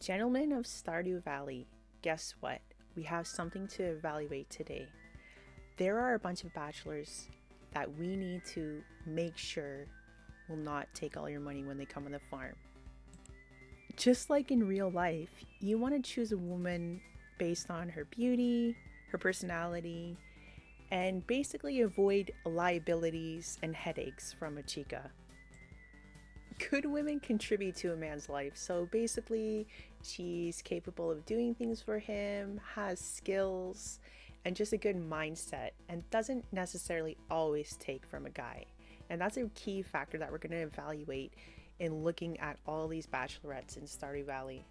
Gentlemen of Stardew Valley, guess what? We have something to evaluate today. There are a bunch of bachelors that we need to make sure will not take all your money when they come on the farm. Just like in real life, you want to choose a woman based on her beauty, her personality, and basically avoid liabilities and headaches from a chica. Good women contribute to a man's life. So basically, she's capable of doing things for him, has skills, and just a good mindset, and doesn't necessarily always take from a guy. And that's a key factor that we're going to evaluate in looking at all these bachelorettes in Stardew Valley.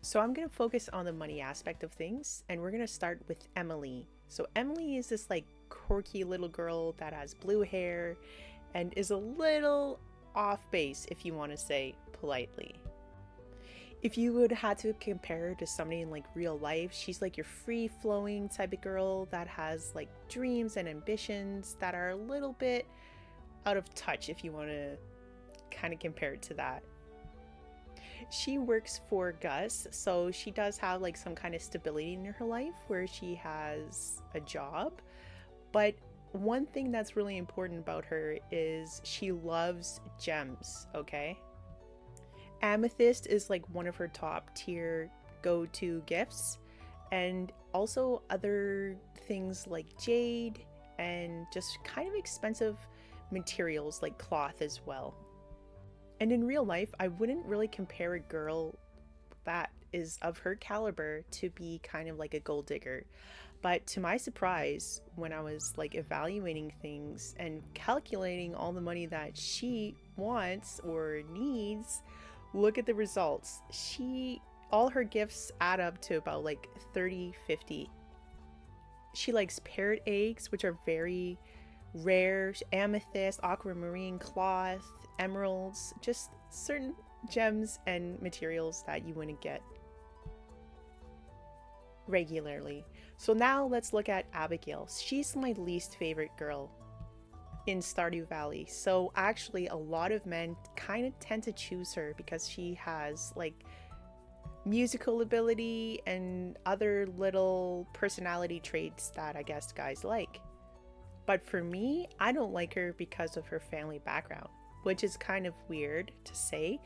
So I'm going to focus on the money aspect of things, and we're going to start with Emily. So Emily is this like quirky little girl that has blue hair and is a little off base, if you want to say politely. If you would have to compare her to somebody in like real life, she's like your free flowing type of girl that has like dreams and ambitions that are a little bit out of touch, if you want to kind of compare it to that. She works for Gus, so she does have like some kind of stability in her life where she has a job, but one thing that's really important about her is she loves gems, okay? Amethyst is like one of her top tier go-to gifts, and also other things like jade and just kind of expensive materials like cloth as well. And in real life, I wouldn't really compare a girl that is of her caliber to be kind of like a gold digger. But to my surprise, when I was like evaluating things and calculating all the money that she wants or needs, look at the results. All her gifts add up to about like 30-50. She likes parrot eggs, which are very rare, amethyst, aquamarine, cloth, emeralds, just certain gems and materials that you wouldn't get regularly. So now let's look at Abigail. She's my least favorite girl in Stardew Valley. So actually a lot of men kind of tend to choose her because she has like musical ability and other little personality traits that I guess guys like. But for me, I don't like her because of her family background, which is kind of weird to say,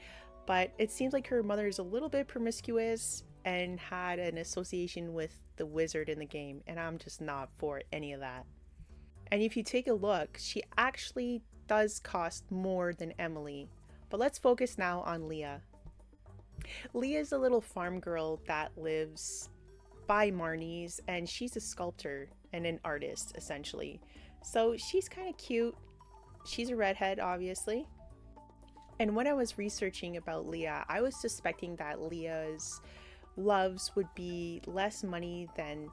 but it seems like her mother is a little bit promiscuous and had an association with the wizard in the game, and I'm just not for any of that. And if you take a look, she actually does cost more than Emily. But let's focus now on Leah. Leah is a little farm girl that lives by Marnie's, and she's a sculptor and an artist essentially. So she's kind of cute. She's a redhead, obviously. And when I was researching about Leah, I was suspecting that Leah's loves would be less money than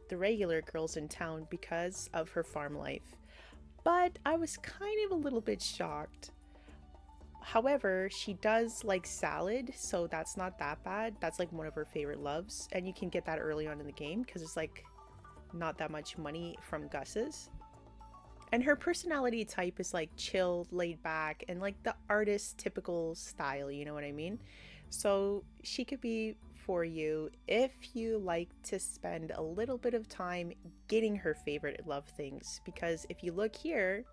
the regular girls in town because of her farm life. But I was kind of a little bit shocked. However, she does like salad, so that's not that bad. That's like one of her favorite loves, and you can get that early on in the game because it's like not that much money from Gus's. And her personality type is like chill, laid back, and like the artist typical style, you know what I mean? So she could be for you if you like to spend a little bit of time getting her favorite love things. Because if you look here,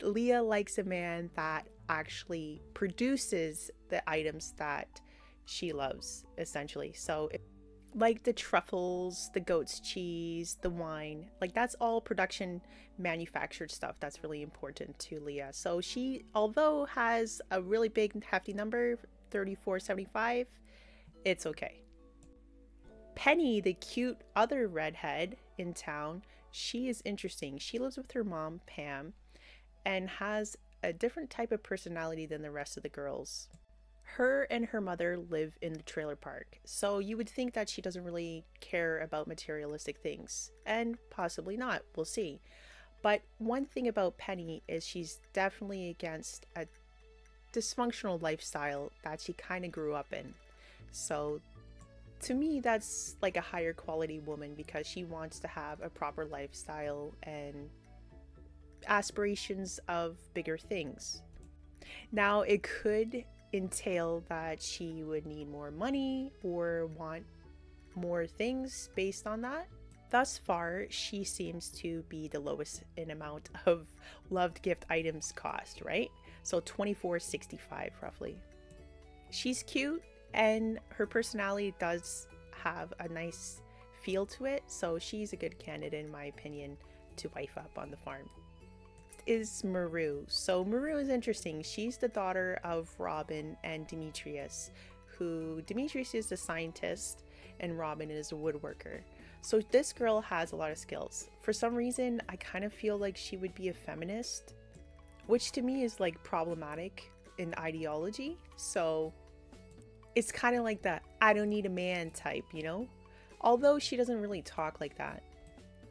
Leah likes a man that actually produces the items that she loves, essentially. So like the truffles, the goat's cheese, the wine, like that's all production manufactured stuff that's really important to Leah. So she, although has a really big hefty number, 34.75, it's okay. Penny, the cute other redhead in town, she is interesting. She lives with her mom, Pam, and has a different type of personality than the rest of the girls. Her and her mother live in the trailer park, so you would think that she doesn't really care about materialistic things, and possibly not, we'll see. But one thing about Penny is she's definitely against a dysfunctional lifestyle that she kind of grew up in. So to me, that's like a higher quality woman because she wants to have a proper lifestyle and aspirations of bigger things. Now, it could entail that she would need more money or want more things based on that. Thus far, she seems to be the lowest in amount of loved gift items cost, right? So 24.65 roughly. She's cute and her personality does have a nice feel to it, so she's a good candidate in my opinion to wife up on the farm. Is Maru. So Maru is interesting. She's the daughter of Robin and Demetrius, who Demetrius is a scientist and Robin is a woodworker. So this girl has a lot of skills. For some reason, I kind of feel like she would be a feminist, which to me is like problematic in ideology. So it's kind of like that I don't need a man type, you know? Although she doesn't really talk like that.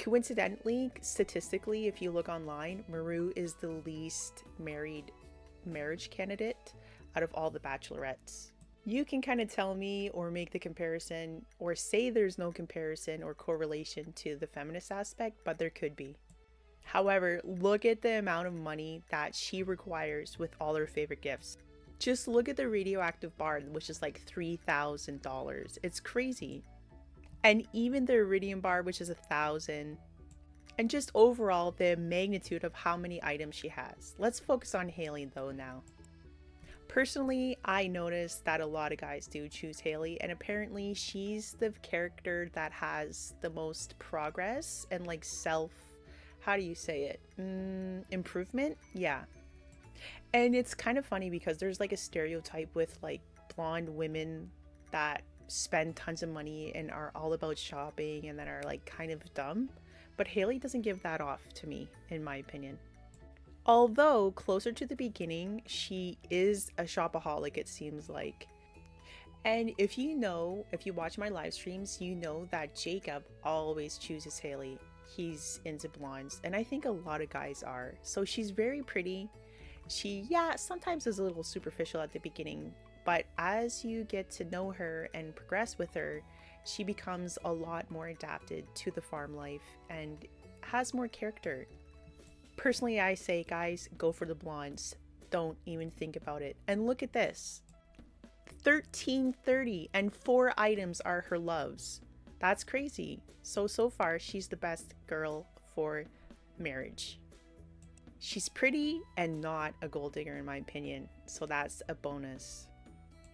Coincidentally, statistically, if you look online, Maru is the least marriage candidate out of all the bachelorettes. You can kind of tell me or make the comparison or say there's no comparison or correlation to the feminist aspect, but there could be. However, look at the amount of money that she requires with all her favorite gifts. Just look at the radioactive bar, which is like $3,000. It's crazy. And even the iridium bar, which is 1,000. And just overall, the magnitude of how many items she has. Let's focus on Haley though now. Personally, I noticed that a lot of guys do choose Haley, and apparently she's the character that has the most progress and like how do you say it? Improvement? Yeah. And it's kind of funny because there's like a stereotype with like blonde women that spend tons of money and are all about shopping and then are like kind of dumb, but Haley doesn't give that off to me, in my opinion. Although closer to the beginning, she is a shopaholic, it seems like. And if you watch my live streams, you know that Jacob always chooses Haley. He's into blondes, and I think a lot of guys are. So she's very pretty. She, yeah, sometimes is a little superficial at the beginning, but as you get to know her and progress with her, she becomes a lot more adapted to the farm life and has more character. Personally, I say, guys, go for the blondes. Don't even think about it. And look at this. 1330 and 4 items are her loves. That's crazy. So far, she's the best girl for marriage. She's pretty and not a gold digger in my opinion, so that's a bonus.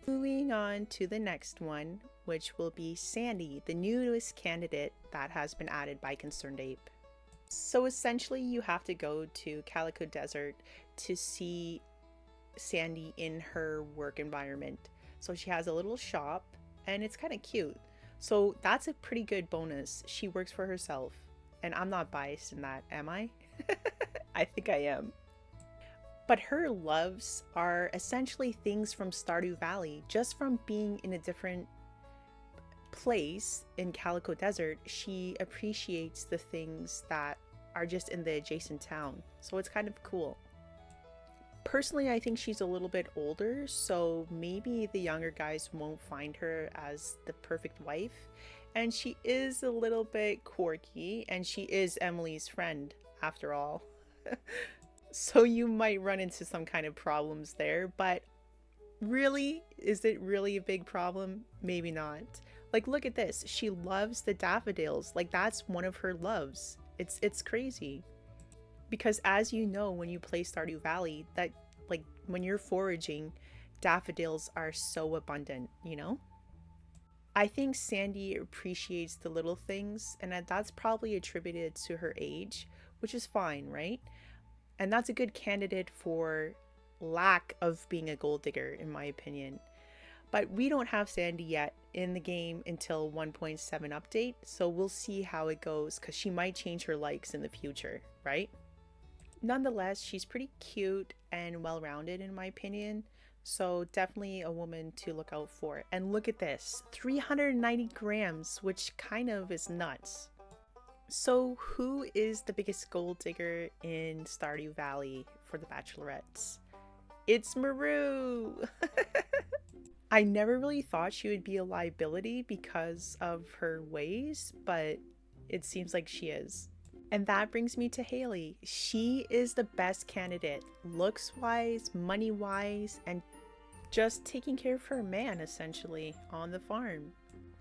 Moving on to the next one, which will be Sandy, the newest candidate that has been added by Concerned Ape. So essentially you have to go to Calico Desert to see Sandy in her work environment. So she has a little shop and it's kind of cute. So that's a pretty good bonus. She works for herself, and I'm not biased in that, am I? I think I am. But her loves are essentially things from Stardew Valley. Just from being in a different place in Calico Desert, she appreciates the things that are just in the adjacent town. So it's kind of cool. Personally, I think she's a little bit older, so maybe the younger guys won't find her as the perfect wife. And she is a little bit quirky, and she is Emily's friend after all. So you might run into some kind of problems there, but really, is it really a big problem? Maybe not. Like, look at this. She loves the daffodils. Like, that's one of her loves. It's crazy. Because as you know, when you play Stardew Valley, that like when you're foraging, daffodils are so abundant, you know? I think Sandy appreciates the little things, and that's probably attributed to her age, which is fine, right? And that's a good candidate for lack of being a gold digger, in my opinion. But we don't have Sandy yet in the game until 1.7 update, so we'll see how it goes, because she might change her likes in the future, right? Nonetheless, she's pretty cute and well-rounded in my opinion, so definitely a woman to look out for. And look at this, 390 grams, which kind of is nuts. So who is the biggest gold digger in Stardew Valley for the Bachelorettes? It's Maru! I never really thought she would be a liability because of her ways, but it seems like she is. And that brings me to Haley. She is the best candidate, looks-wise, money-wise, and just taking care of her man essentially on the farm.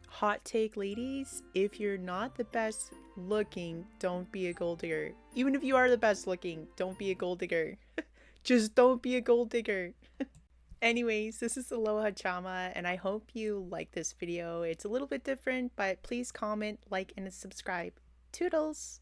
Hot take, ladies, if you're not the best looking, don't be a gold digger. Even if you are the best looking, don't be a gold digger. Just don't be a gold digger. Anyways, this is Aloha Chama, and I hope you like this video. It's a little bit different, but please comment, like, and subscribe. Toodles!